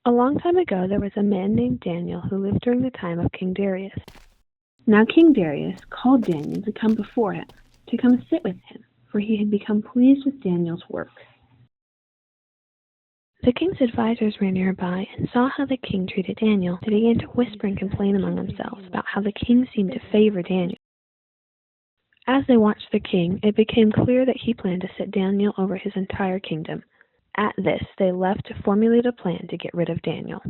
A long time ago there was a man named Daniel who lived during the time of King Darius. Now King Darius called Daniel to come before him, to come sit with him, for he had become pleased with Daniel's work. The king's advisors ran nearby and saw how the king treated Daniel. They began to whisper and complain among themselves about how the king seemed to favor Daniel. As they watched the king, it became clear that he planned to set Daniel over his entire kingdom. At this, they left to formulate a plan to get rid of Daniel.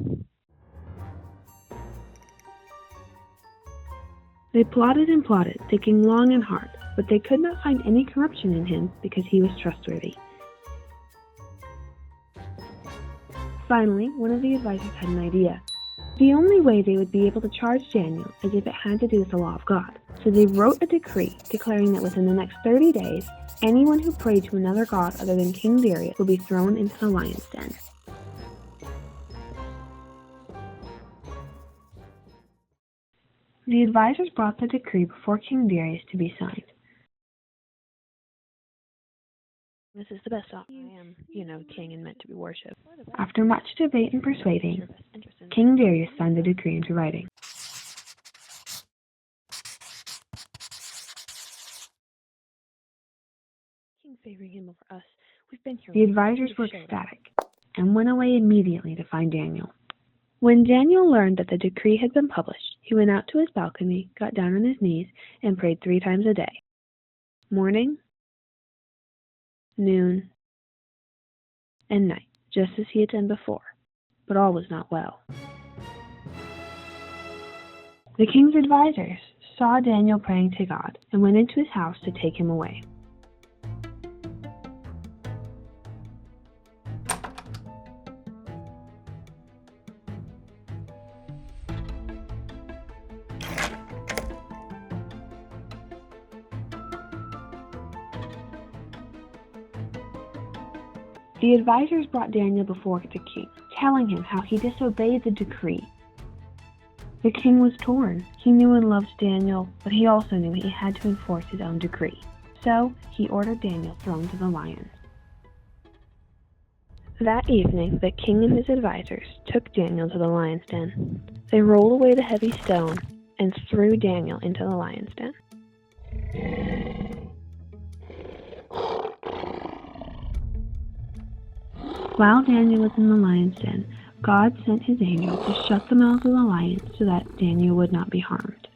They plotted and plotted, thinking long and hard, but they could not find any corruption in him because he was trustworthy. Finally, one of the advisors had an idea. The only way they would be able to charge Daniel is if it had to do with the law of God. So they wrote a decree declaring that within the next 30 days, anyone who prayed to another god other than King Darius would be thrown into the lion's den. The advisors brought the decree before King Darius to be signed. This is the best option. I am, king and meant to be worshipped. After much debate and persuading, King Darius signed the decree into writing. King favoring him over us. We've been here. The advisors were ecstatic and went away immediately to find Daniel. When Daniel learned that the decree had been published, he went out to his balcony, got down on his knees, and prayed 3 times a day. Morning, noon, and night, just as he had done before. But all was not well. The king's advisors saw Daniel praying to God and went into his house to take him away. The advisors brought Daniel before the king, telling him how he disobeyed the decree. The king was torn. He knew and loved Daniel, but he also knew he had to enforce his own decree. So he ordered Daniel thrown to the lions. That evening, the king and his advisors took Daniel to the lion's den. They rolled away the heavy stone and threw Daniel into the lion's den. While Daniel was in the lion's den, God sent his angel to shut the mouths of the lions so that Daniel would not be harmed.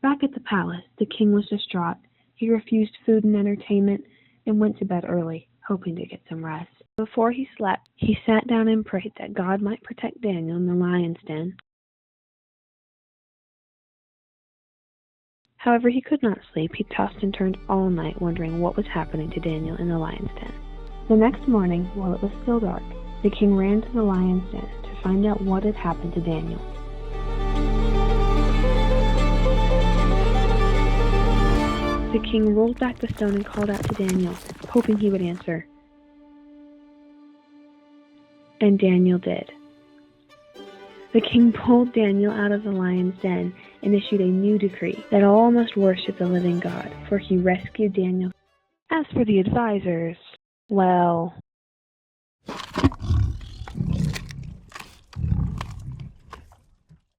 Back at the palace, the king was distraught. He refused food and entertainment and went to bed early, hoping to get some rest. Before he slept, he sat down and prayed that God might protect Daniel in the lion's den. However, he could not sleep. He tossed and turned all night, wondering what was happening to Daniel in the lion's den. The next morning, while it was still dark, the king ran to the lion's den to find out what had happened to Daniel. The king rolled back the stone and called out to Daniel, hoping he would answer. And Daniel did. The king pulled Daniel out of the lion's den and issued a new decree that all must worship the living God, for he rescued Daniel. As for the advisors, well,